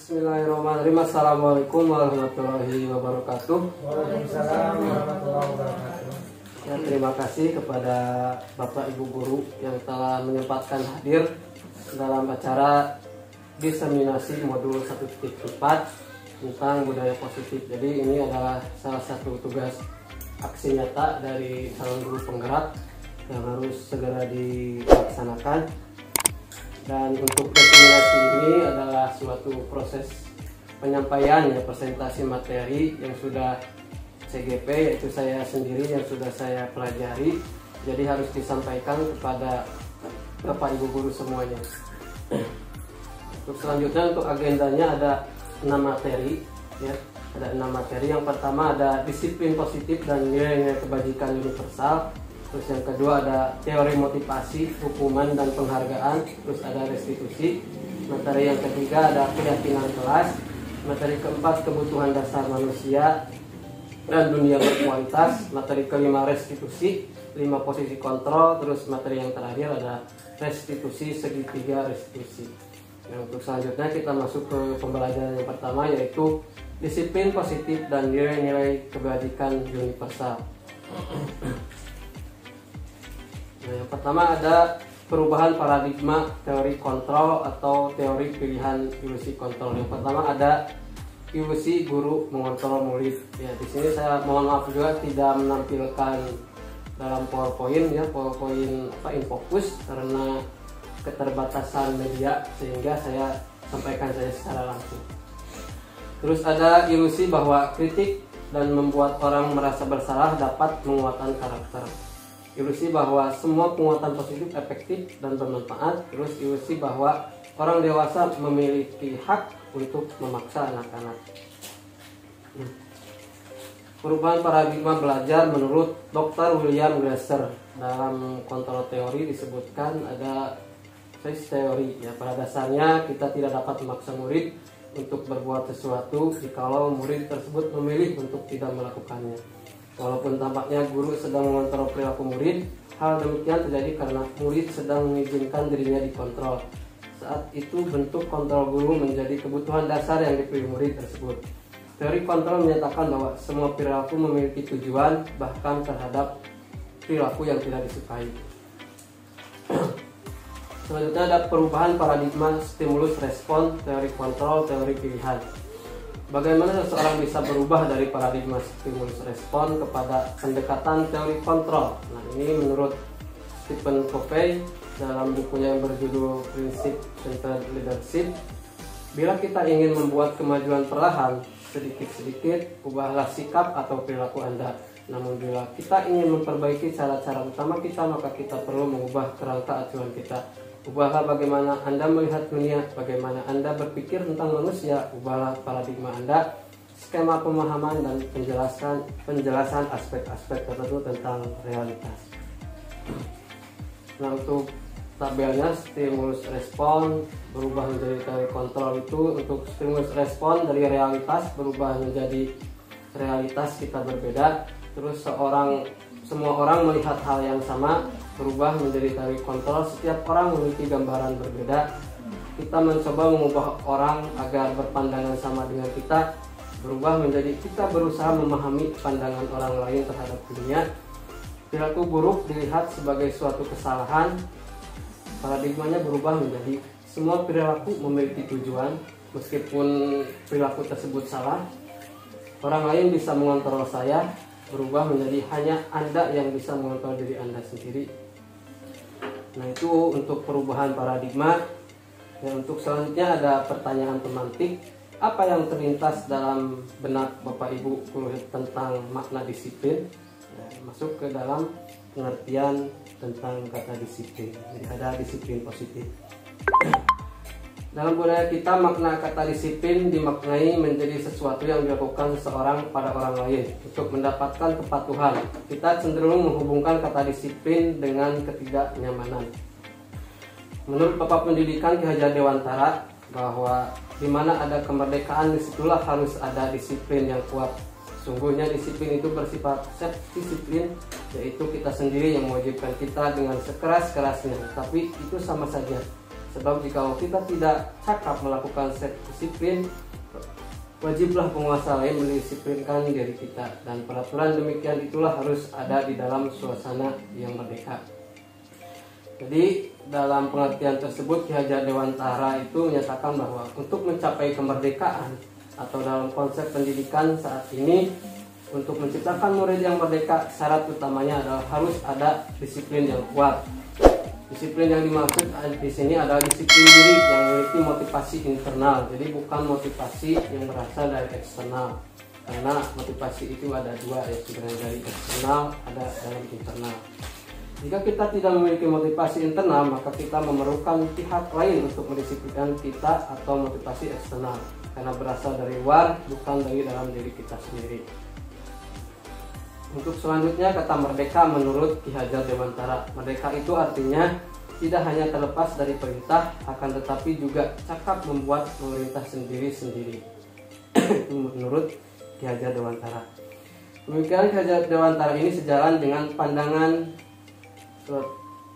Bismillahirrahmanirrahim. Assalamualaikum warahmatullahi wabarakatuh. Waalaikumsalam warahmatullahi wabarakatuh. Ya, terima kasih kepada Bapak Ibu Guru yang telah menyempatkan hadir dalam acara diseminasi modul 1.4 tentang budaya positif. Jadi ini adalah salah satu tugas aksi nyata dari calon guru penggerak yang harus segera dilaksanakan. Dan untuk diseminasi ini adalah suatu proses penyampaian ya, presentasi materi yang sudah CGP, yaitu saya sendiri yang sudah saya pelajari, jadi harus disampaikan kepada Bapak Ibu Guru semuanya. Untuk selanjutnya, untuk agendanya ada 6 materi ya, ada 6 materi. Yang pertama ada disiplin positif dan nilai-nilai kebajikan universal. Terus yang kedua ada teori motivasi, hukuman dan penghargaan. Terus ada restitusi. Materi yang ketiga ada keyakinan kelas. Materi keempat kebutuhan dasar manusia dan dunia berkualitas. Materi kelima restitusi, 5 posisi kontrol. Terus materi yang terakhir ada restitusi segitiga restitusi. Nah, untuk selanjutnya kita masuk ke pembelajaran yang pertama, yaitu disiplin positif dan nilai-nilai kebajikan universal. Nah, yang pertama ada perubahan paradigma teori kontrol atau teori pilihan ilusi kontrol. Yang pertama ada ilusi guru mengontrol murid. Ya, di sini saya mohon maaf juga tidak menampilkan dalam PowerPoint ya, PowerPoint infocus karena keterbatasan media, sehingga saya sampaikan saja secara langsung. Terus ada ilusi bahwa kritik dan membuat orang merasa bersalah dapat menguatkan karakter. Ilusi bahwa semua penguatan positif efektif dan bermanfaat. Terus ilusi bahwa orang dewasa memiliki hak untuk memaksa anak-anak. Perubahan paradigma belajar menurut Dr. William Glasser. Dalam kontrol teori disebutkan ada 6 teori ya. Pada dasarnya kita tidak dapat memaksa murid untuk berbuat sesuatu jikalau murid tersebut memilih untuk tidak melakukannya. Walaupun tampaknya guru sedang mengontrol perilaku murid, hal demikian terjadi karena murid sedang mengizinkan dirinya dikontrol. Saat itu bentuk kontrol guru menjadi kebutuhan dasar yang dipilih murid tersebut. Teori kontrol menyatakan bahwa semua perilaku memiliki tujuan, bahkan terhadap perilaku yang tidak disukai. Selanjutnya ada perubahan paradigma stimulus respon, teori kontrol, teori pilihan. Bagaimana seseorang bisa berubah dari paradigma stimulus respon kepada pendekatan teori kontrol? Nah, ini menurut Stephen Covey dalam bukunya yang berjudul Prinsip Centered Leadership. Bila kita ingin membuat kemajuan perlahan, sedikit-sedikit ubahlah sikap atau perilaku Anda. Namun bila kita ingin memperbaiki cara-cara utama kita, maka kita perlu mengubah kerangka acuan kita. Ubahlah bagaimana Anda melihat dunia, bagaimana Anda berpikir tentang manusia. Ubahlah paradigma Anda, skema pemahaman dan penjelasan aspek-aspek tertentu tentang realitas. Nah, untuk tabelnya stimulus respon berubah menjadi teori kontrol itu, untuk stimulus respon dari realitas berubah menjadi realitas kita berbeda. Terus semua orang melihat hal yang sama berubah menjadi teori kontrol. Setiap orang memiliki gambaran berbeda. Kita mencoba mengubah orang agar berpandangan sama dengan kita, berubah menjadi kita berusaha memahami pandangan orang lain terhadap dunia. Perilaku buruk dilihat sebagai suatu kesalahan. Paradigmanya berubah menjadi semua perilaku memiliki tujuan, meskipun perilaku tersebut salah. Orang lain bisa mengontrol saya. Berubah menjadi hanya Anda yang bisa mengontrol diri Anda sendiri. Nah, itu untuk perubahan paradigma. Dan untuk selanjutnya ada pertanyaan pemantik. Apa yang terlintas dalam benak Bapak Ibu guru tentang makna disiplin? Nah, masuk ke dalam pengertian tentang kata disiplin. Jadi ada disiplin positif. Dalam budaya kita, makna kata disiplin dimaknai menjadi sesuatu yang dilakukan seseorang pada orang lain untuk mendapatkan kepatuhan. Kita cenderung menghubungkan kata disiplin dengan ketidaknyamanan. Menurut Bapak Pendidikan Ki Hajar Dewantara, bahwa di mana ada kemerdekaan, disitulah harus ada disiplin yang kuat. Sungguhnya disiplin itu bersifat self-disiplin, yaitu kita sendiri yang mewajibkan kita dengan sekeras-kerasnya. Tapi itu sama saja. Sebab jika kita tidak cakap melakukan self disiplin, wajiblah penguasa lain mendisiplinkan diri kita, dan peraturan demikian itulah harus ada di dalam suasana yang merdeka. Jadi dalam pengertian tersebut Ki Hajar Dewantara itu menyatakan bahwa untuk mencapai kemerdekaan atau dalam konsep pendidikan saat ini, untuk menciptakan murid yang merdeka, syarat utamanya adalah harus ada disiplin yang kuat. Disiplin yang dimaksud di sini adalah disiplin diri yang memiliki motivasi internal. Jadi bukan motivasi yang berasal dari eksternal. Karena motivasi itu ada dua, ya, sebenarnya dari eksternal, ada dari internal. Jika kita tidak memiliki motivasi internal, maka kita memerlukan pihak lain untuk mendisiplinkan kita, atau motivasi eksternal. Karena berasal dari luar, bukan dari dalam diri kita sendiri. Untuk selanjutnya, kata merdeka menurut Ki Hajar Dewantara. Merdeka itu artinya tidak hanya terlepas dari perintah, akan tetapi juga cakap membuat pemerintah sendiri-sendiri. Itu menurut Ki Hajar Dewantara. Demikian Ki Hajar Dewantara ini sejalan dengan pandangan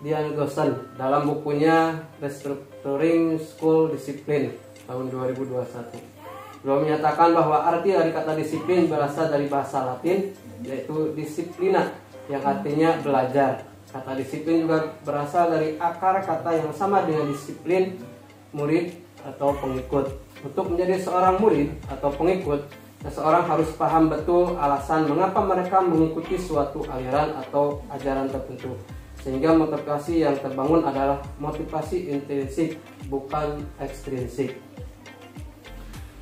Dian Gosen dalam bukunya Restructuring School Discipline tahun 2021. Beliau menyatakan bahwa arti dari kata disiplin berasal dari bahasa Latin, yaitu disiplina, yang artinya belajar. Kata disiplin juga berasal dari akar kata yang sama dengan disiplin, murid atau pengikut. Untuk menjadi seorang murid atau pengikut, seseorang harus paham betul alasan mengapa mereka mengikuti suatu aliran atau ajaran tertentu. Sehingga motivasi yang terbangun adalah motivasi intrinsik, bukan ekstrinsik.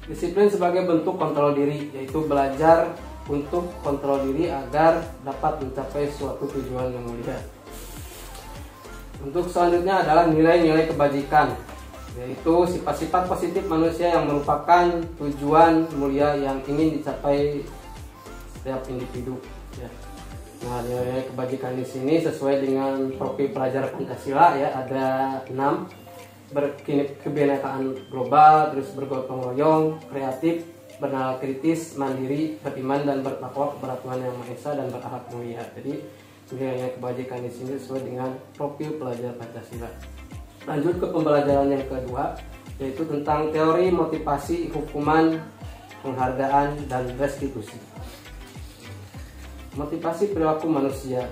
Disiplin sebagai bentuk kontrol diri, yaitu belajar untuk kontrol diri agar dapat mencapai suatu tujuan yang mulia. Untuk selanjutnya adalah nilai-nilai kebajikan, yaitu sifat-sifat positif manusia yang merupakan tujuan mulia yang ingin dicapai setiap individu. Ya. Nah, nilai kebajikan di sini sesuai dengan profil pelajar Pancasila, ya, ada 6. Berkebinekaan global, terus bergotong royong, kreatif, bernalar kritis, mandiri, beriman dan bertakwa kepada Tuhan Yang Maha Esa, dan berakhlak mulia. Jadi nilai kebajikan di sini sesuai dengan profil pelajar Pancasila. Lanjut ke pembelajaran yang kedua, yaitu tentang teori motivasi, hukuman, penghargaan, dan restitusi. Motivasi perilaku manusia.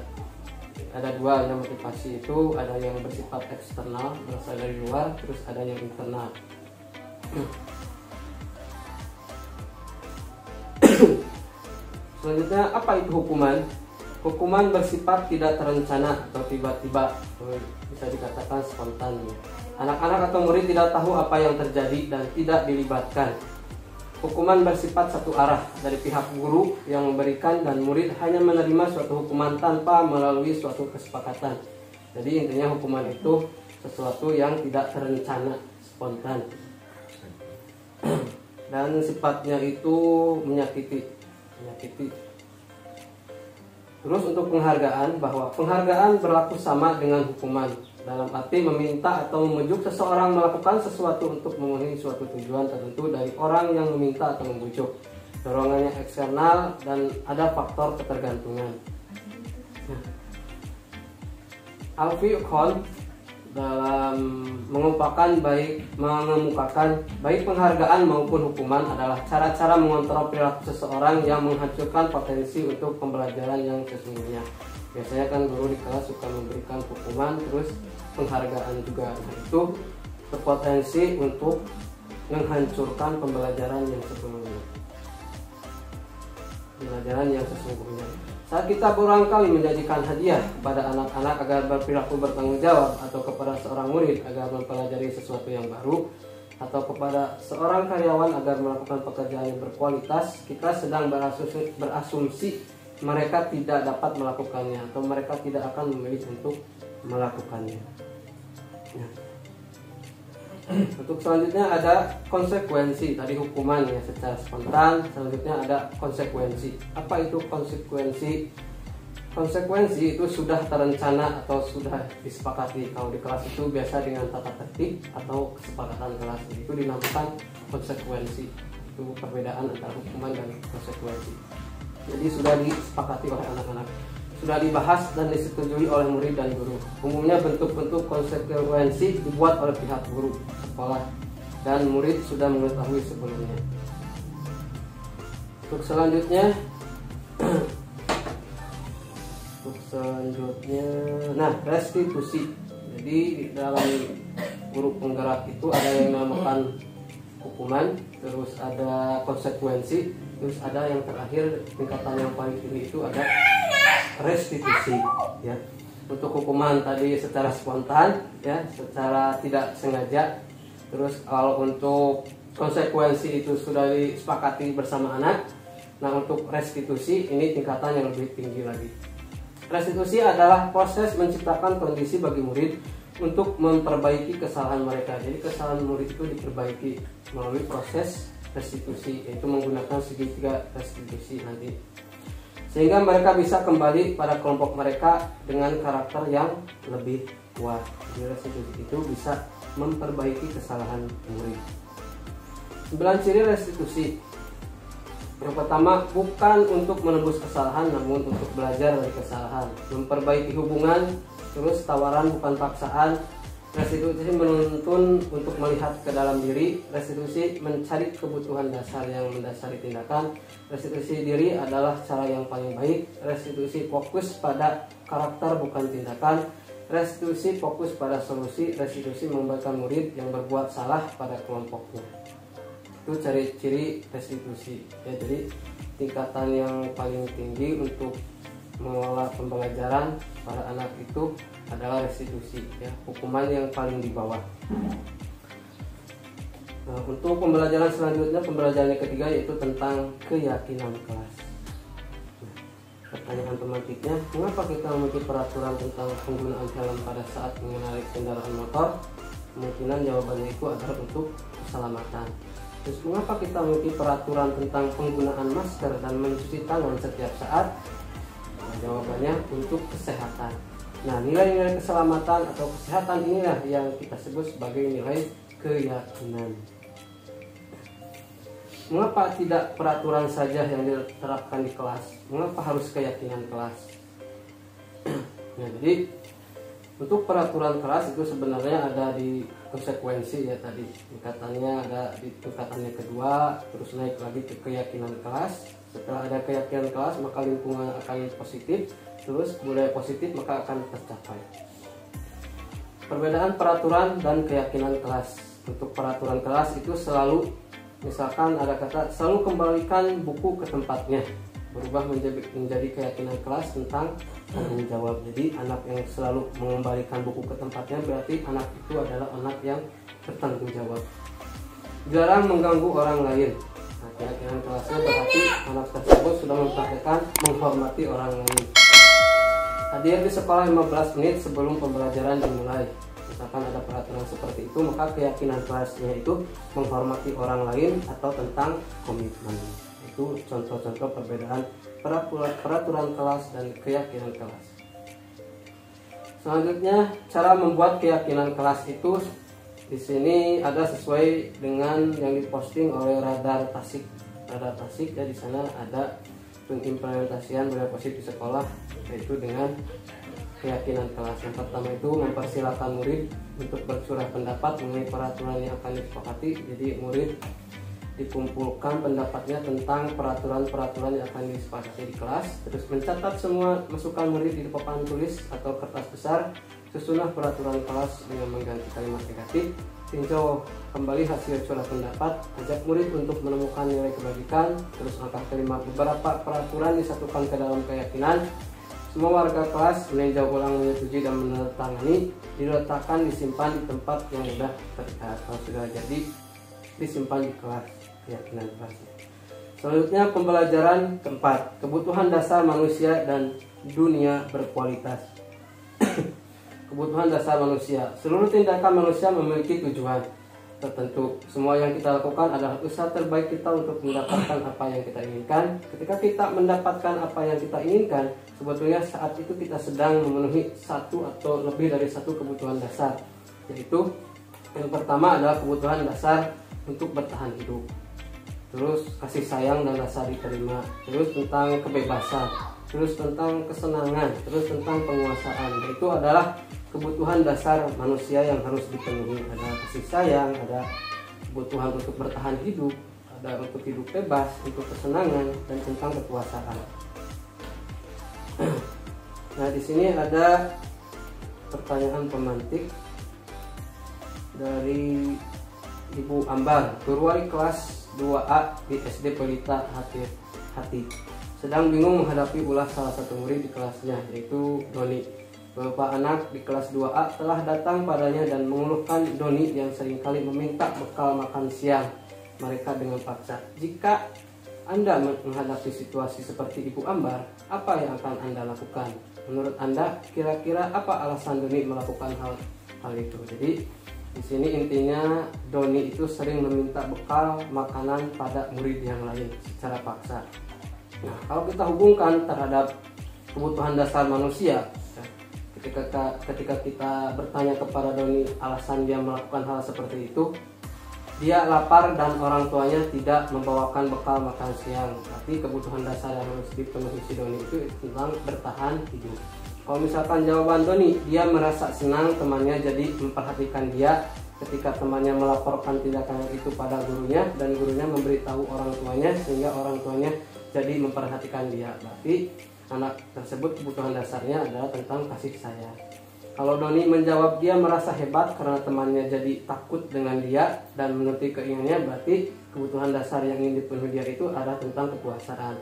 Ada dua yang motivasi itu, ada yang bersifat eksternal, berasal dari luar, terus ada yang internal. Selanjutnya, apa itu hukuman? Hukuman bersifat tidak terencana atau tiba-tiba, bisa dikatakan spontan. Anak-anak atau murid tidak tahu apa yang terjadi dan tidak dilibatkan. Hukuman bersifat satu arah dari pihak guru yang memberikan, dan murid hanya menerima suatu hukuman tanpa melalui suatu kesepakatan. Jadi intinya hukuman itu sesuatu yang tidak terencana, spontan. Dan sifatnya itu menyakiti. Terus untuk penghargaan, bahwa penghargaan berlaku sama dengan hukuman, dalam arti meminta atau membujuk seseorang melakukan sesuatu untuk memenuhi suatu tujuan tertentu dari orang yang meminta atau membujuk. Dorongannya eksternal dan ada faktor ketergantungan. Alfie Kohn dalam mengemukakan baik penghargaan maupun hukuman adalah cara-cara mengontrol perilaku seseorang yang menghancurkan potensi untuk pembelajaran yang sesungguhnya. Biasanya kan guru di kelas suka memberikan hukuman, terus penghargaan juga. Nah, itu berpotensi untuk menghancurkan pembelajaran yang sesungguhnya. Saat kita berulang kali menjanjikan hadiah kepada anak-anak agar berperilaku bertanggung jawab, atau kepada seorang murid agar mempelajari sesuatu yang baru, atau kepada seorang karyawan agar melakukan pekerjaan yang berkualitas, kita sedang berasumsi mereka tidak dapat melakukannya, atau mereka tidak akan memilih untuk melakukannya. Untuk selanjutnya ada konsekuensi. Tadi hukuman ya secara spontan, selanjutnya ada konsekuensi. Apa itu konsekuensi? Konsekuensi itu sudah terencana atau sudah disepakati. Kalau di kelas itu biasa dengan tata tertib atau kesepakatan kelas, itu dinamakan konsekuensi. Itu perbedaan antara hukuman dan konsekuensi. Jadi sudah disepakati oleh anak-anak. sudah dibahas dan disetujui oleh murid dan guru. Umumnya bentuk-bentuk konsekuensi dibuat oleh pihak guru, sekolah, dan murid sudah mengetahui sebelumnya. Untuk selanjutnya, nah, restitusi. Jadi di dalam guru penggerak itu ada yang dinamakan hukuman, terus ada konsekuensi, terus ada yang terakhir tingkatan yang paling tinggi itu ada restitusi, ya. Untuk hukuman tadi secara spontan, ya, secara tidak sengaja. Terus kalau untuk konsekuensi itu sudah disepakati bersama anak. Nah, untuk restitusi ini tingkatan yang lebih tinggi lagi. Restitusi adalah proses menciptakan kondisi bagi murid untuk memperbaiki kesalahan mereka. Jadi kesalahan murid itu diperbaiki melalui proses restitusi, yaitu menggunakan segitiga restitusi nanti, sehingga mereka bisa kembali pada kelompok mereka dengan karakter yang lebih kuat. Jadi restitusi itu bisa memperbaiki kesalahan murid. 9 ciri restitusi. Yang pertama, bukan untuk menebus kesalahan, namun untuk belajar dari kesalahan, memperbaiki hubungan. Terus tawaran bukan paksaan. Restitusi menuntun untuk melihat ke dalam diri. Restitusi mencari kebutuhan dasar yang mendasari tindakan. Restitusi diri adalah cara yang paling baik. Restitusi fokus pada karakter bukan tindakan. Restitusi fokus pada solusi. Restitusi memberikan murid yang berbuat salah pada kelompoknya. Itu ciri-ciri restitusi, ya. Jadi tingkatan yang paling tinggi untuk mengelola pembelajaran para anak itu adalah restitusi, ya, hukuman yang paling di bawah. Nah, untuk pembelajaran selanjutnya, pembelajaran yang ketiga yaitu tentang keyakinan kelas. Nah, pertanyaan pemantiknya, mengapa kita memiliki peraturan tentang penggunaan helm pada saat mengendarai kendaraan motor? Kemungkinan jawabannya itu adalah untuk keselamatan. Terus mengapa kita memiliki peraturan tentang penggunaan masker dan mencuci tangan setiap saat? Nah, jawabannya untuk kesehatan. Nah, nilai-nilai keselamatan atau kesehatan inilah yang kita sebut sebagai nilai keyakinan. Mengapa tidak peraturan saja yang diterapkan di kelas? Mengapa harus keyakinan kelas? Nah, jadi untuk peraturan kelas itu sebenarnya ada di konsekuensi, ya, tadi tingkatannya ada di tingkatannya kedua, terus naik lagi ke keyakinan kelas. Setelah ada keyakinan kelas, maka lingkungan akan positif, terus budaya positif maka akan tercapai. Perbedaan peraturan dan keyakinan kelas. Untuk peraturan kelas itu selalu, misalkan ada kata selalu kembalikan buku ke tempatnya, berubah menjadi keyakinan kelas tentang tanggung jawab. Jadi anak yang selalu mengembalikan buku ke tempatnya berarti anak itu adalah anak yang bertanggung jawab. Jarang mengganggu orang lain. Nah, keyakinan kelasnya berarti anak tersebut sudah mempraktikkan menghormati orang lain. Hadir di sekolah 15 menit sebelum pembelajaran dimulai. Misalkan ada peraturan seperti itu, maka keyakinan kelasnya itu menghormati orang lain atau tentang komitmen. Itu contoh-contoh perbedaan peraturan kelas dan keyakinan kelas. Selanjutnya, cara membuat keyakinan kelas itu di sini ada sesuai dengan yang diposting oleh Radar Tasik. Radar Tasik, ya, di sana ada pengimplementasian budaya positif di sekolah, yaitu dengan keyakinan kelas. Yang pertama itu mempersilahkan murid untuk bercurah pendapat mengenai peraturan yang akan disepakati. Jadi murid dikumpulkan pendapatnya tentang peraturan-peraturan yang akan disepakati di kelas, terus mencatat semua masukan murid di papan tulis atau kertas besar, susunlah peraturan kelas dengan mengganti kalimat negatif, tinjau kembali hasil curah pendapat, ajak murid untuk menemukan nilai kebaikan, terus angka kelima, beberapa peraturan disatukan ke dalam keyakinan. Semua warga kelas meninjau ulang, menyetujui dan menandatangani, diletakkan, disimpan di tempat yang mudah terlihat. Kalau sudah jadi, disimpan di kelas, keyakinan kelasnya. Selanjutnya pembelajaran keempat, kebutuhan dasar manusia dan dunia berkualitas. Kebutuhan dasar manusia. Seluruh tindakan manusia memiliki tujuan tertentu. Semua yang kita lakukan adalah usaha terbaik kita untuk mendapatkan apa yang kita inginkan. Ketika kita mendapatkan apa yang kita inginkan, sebetulnya saat itu kita sedang memenuhi satu atau lebih dari satu kebutuhan dasar. Yaitu yang pertama adalah kebutuhan dasar untuk bertahan hidup. Terus kasih sayang dan rasa diterima. Terus tentang kebebasan. terus tentang kesenangan, terus tentang penguasaan. Itu adalah kebutuhan dasar manusia yang harus dipenuhi. Ada kasih sayang, ada kebutuhan untuk bertahan hidup, ada untuk hidup bebas, untuk kesenangan, dan tentang kekuasaan. Nah, di sini ada pertanyaan pemantik dari Ibu Ambar, guru wali kelas 2A di SD Pelita Hati. Sedang bingung menghadapi ulah salah satu murid di kelasnya, yaitu Doni. Beberapa anak di kelas 2A telah datang padanya dan mengeluhkan Doni yang seringkali meminta bekal makan siang mereka dengan paksa. Jika Anda menghadapi situasi seperti Ibu Ambar, apa yang akan Anda lakukan? Menurut Anda, kira-kira apa alasan Doni melakukan hal itu? Jadi di sini intinya Doni itu sering meminta bekal makanan pada murid yang lain secara paksa. Nah, kalau kita hubungkan terhadap kebutuhan dasar manusia, ketika kita bertanya kepada Doni alasan dia melakukan hal seperti itu, dia lapar dan orang tuanya tidak membawakan bekal makan siang. Tapi kebutuhan dasar yang harus dipenuhi si Doni itu tentang bertahan hidup. Kalau misalkan jawaban Doni, dia merasa senang temannya jadi memperhatikan dia ketika temannya melaporkan tindakan itu pada gurunya dan gurunya memberitahu orang tuanya sehingga orang tuanya jadi memperhatikan dia. Berarti anak tersebut kebutuhan dasarnya adalah tentang kasih sayang. Kalau Doni menjawab dia merasa hebat karena temannya jadi takut dengan dia dan menuruti keinginannya, berarti kebutuhan dasar yang ingin dipenuhi dia itu adalah tentang kekuasaan.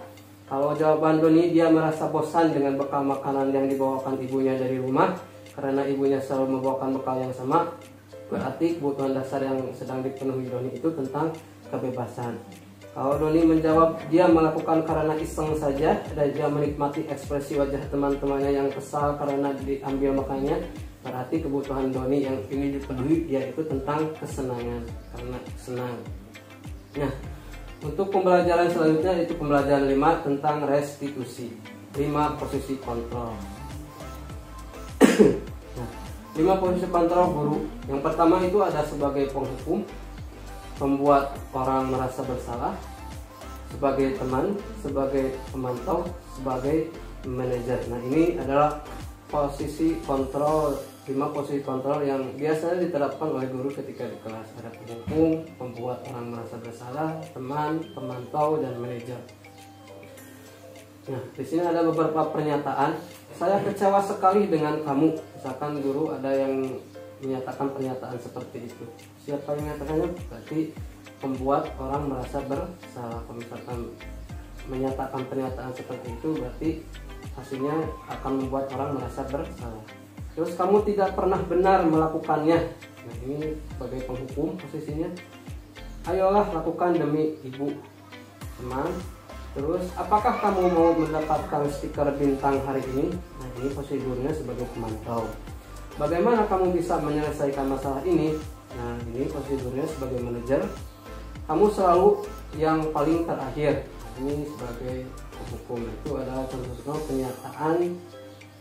Kalau jawaban Doni dia merasa bosan dengan bekal makanan yang dibawakan ibunya dari rumah karena ibunya selalu membawakan bekal yang sama, berarti kebutuhan dasar yang sedang dipenuhi Doni itu tentang kebebasan. Kalau Doni menjawab dia melakukan karena iseng saja dan dia menikmati ekspresi wajah teman-temannya yang kesal karena diambil makannya, berarti kebutuhan Doni yang ingin dipenuhi yaitu tentang kesenangan, karena senang. Nah, untuk pembelajaran selanjutnya itu pembelajaran 5 tentang restitusi, 5 posisi kontrol. Nah, 5 posisi kontrol guru. Yang pertama itu ada sebagai penghukum, membuat orang merasa bersalah, sebagai teman, sebagai pemantau, sebagai manajer. Nah, ini adalah posisi kontrol, 5 posisi kontrol yang biasanya diterapkan oleh guru ketika di kelas. Ada penghukum, membuat orang merasa bersalah, teman, pemantau, dan manajer. Nah, di sini ada beberapa pernyataan. Saya kecewa sekali dengan kamu. Misalkan guru ada yang menyatakan pernyataan seperti itu. Siapa yang menyatakannya? Berarti membuat orang merasa bersalah. Kalau misalkan menyatakan pernyataan seperti itu, berarti hasilnya akan membuat orang merasa bersalah. Terus kamu tidak pernah benar melakukannya. Nah, ini sebagai penghukum posisinya. Ayolah lakukan demi ibu, teman. Terus apakah kamu mau mendapatkan stiker bintang hari ini? Nah, ini prosedurnya sebagai pemantau. Bagaimana kamu bisa menyelesaikan masalah ini? Nah, ini prosedurnya sebagai manajer. Kamu selalu yang paling terakhir. Ini sebagai penghukum. Itu adalah contoh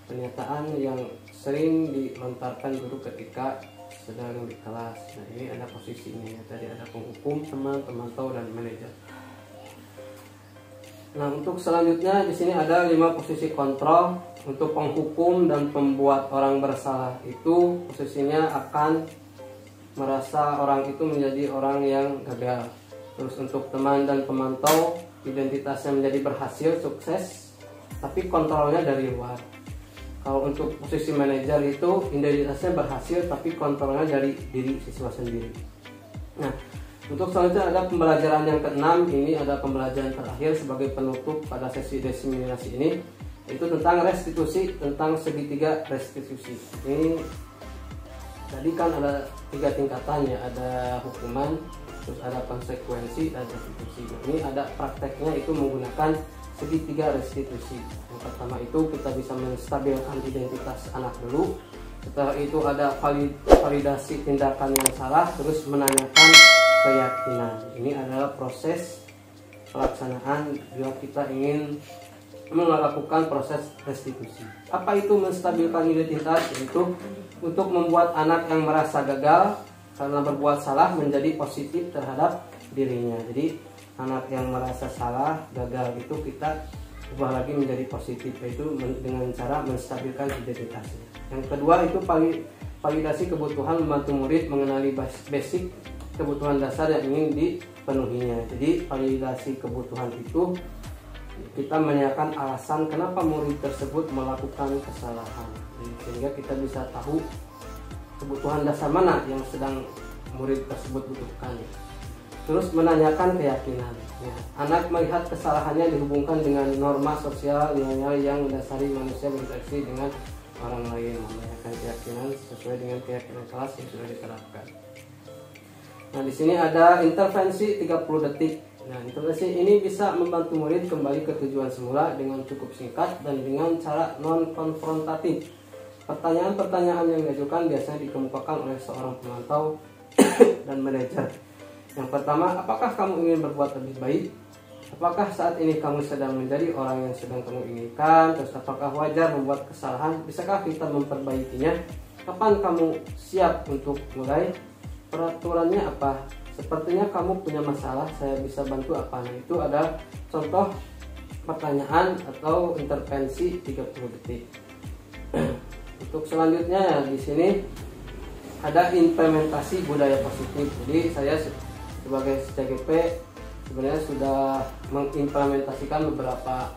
pernyataan yang sering dilontarkan guru ketika sedang di kelas. Nah, ini ada posisi ini. Tadi ada penghukum, teman, pemantau, dan manajer. Nah, untuk selanjutnya di sini ada 5 posisi kontrol. Untuk penghukum dan pembuat orang bersalah itu posisinya akan merasa orang itu menjadi orang yang gagal. Terus untuk teman dan pemantau, identitasnya menjadi berhasil, sukses, tapi kontrolnya dari luar. Kalau untuk posisi manajer itu identitasnya berhasil, tapi kontrolnya dari diri siswa sendiri. Nah, untuk selanjutnya ada pembelajaran yang ke-6. Ini ada pembelajaran terakhir sebagai penutup pada sesi diseminasi ini, itu tentang restitusi, tentang segitiga restitusi. Ini tadi kan ada 3 tingkatan ya, ada hukuman, terus ada konsekuensi, dan restitusi. Ini ada prakteknya itu menggunakan segitiga restitusi. Yang pertama itu kita bisa menstabilkan identitas anak dulu. Setelah itu ada validasi tindakan yang salah, terus menanyakan keyakinan. Ini adalah proses pelaksanaan bila kita ingin melakukan proses restitusi. Apa itu menstabilkan identitas? Yaitu untuk membuat anak yang merasa gagal karena berbuat salah menjadi positif terhadap dirinya. Jadi anak yang merasa salah, gagal itu kita ubah lagi menjadi positif, yaitu dengan cara menstabilkan identitasnya. Yang kedua itu validasi kebutuhan, membantu murid mengenali basic kebutuhan dasar yang ingin dipenuhinya. Jadi validasi kebutuhan itu kita menanyakan alasan kenapa murid tersebut melakukan kesalahan, sehingga kita bisa tahu kebutuhan dasar mana yang sedang murid tersebut butuhkan. Terus menanyakan keyakinan. Ya, anak melihat kesalahannya dihubungkan dengan norma sosial, nilai-nilai yang mendasari manusia berinteraksi dengan orang lain. Menanyakan keyakinan sesuai dengan keyakinan kelas yang sudah diterapkan. Nah, di sini ada intervensi 30 detik. Nah, intervensi ini bisa membantu murid kembali ke tujuan semula dengan cukup singkat dan dengan cara non-konfrontatif. Pertanyaan-pertanyaan yang diajukan biasanya dikemukakan oleh seorang pemantau dan manajer. Yang pertama, apakah kamu ingin berbuat lebih baik? Apakah saat ini kamu sedang menjadi orang yang sedang kamu inginkan? Terus apakah wajar membuat kesalahan? Bisakah kita memperbaikinya? Kapan kamu siap untuk mulai? Peraturannya apa? Sepertinya kamu punya masalah, saya bisa bantu apa? Nah, itu ada contoh pertanyaan atau intervensi 30 detik. Untuk selanjutnya di sini ada implementasi budaya positif. Jadi saya sebagai CGP sebenarnya sudah mengimplementasikan beberapa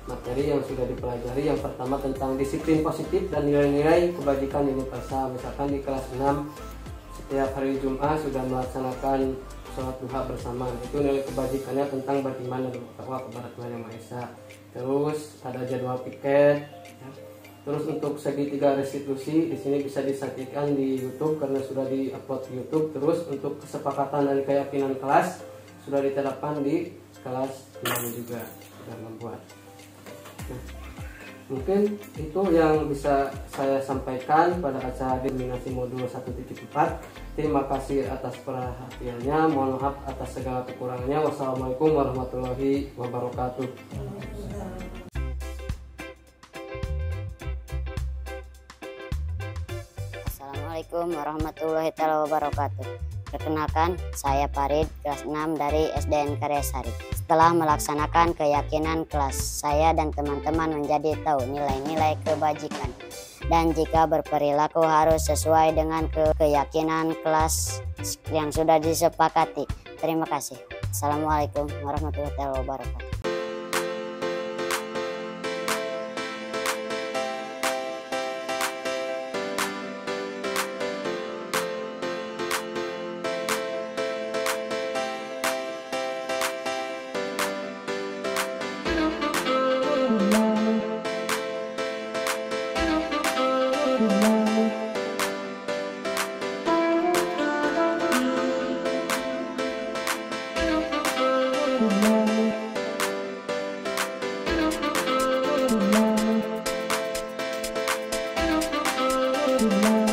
materi yang sudah dipelajari. Yang pertama tentang disiplin positif dan nilai-nilai kebajikan universal. Misalkan di kelas 6 setiap hari Jumat sudah melaksanakan sholat duha bersama. Itu nilai kebajikannya tentang beriman dan bertakwa kepada Tuhan Yang Maha Esa. Terus ada jadwal piket. Ya. Terus untuk segitiga restitusi di sini bisa disaksikan di YouTube karena sudah diupload di YouTube. Terus untuk kesepakatan dan keyakinan kelas sudah diterapkan di kelas 6 juga sudah membuat. Nah, mungkin itu yang bisa saya sampaikan pada acara diminasi modul 1.4. Terima kasih atas perhatiannya. Mohon maaf atas segala kekurangannya. Wassalamualaikum warahmatullahi wabarakatuh. Assalamualaikum warahmatullahi wabarakatuh. Perkenalkan, saya Farid, kelas 6 dari SDN Karyasari. Setelah melaksanakan keyakinan kelas, saya dan teman-teman menjadi tahu nilai-nilai kebajikan. Dan jika berperilaku harus sesuai dengan keyakinan kelas yang sudah disepakati. Terima kasih. Assalamualaikum warahmatullahi wabarakatuh. Thank you.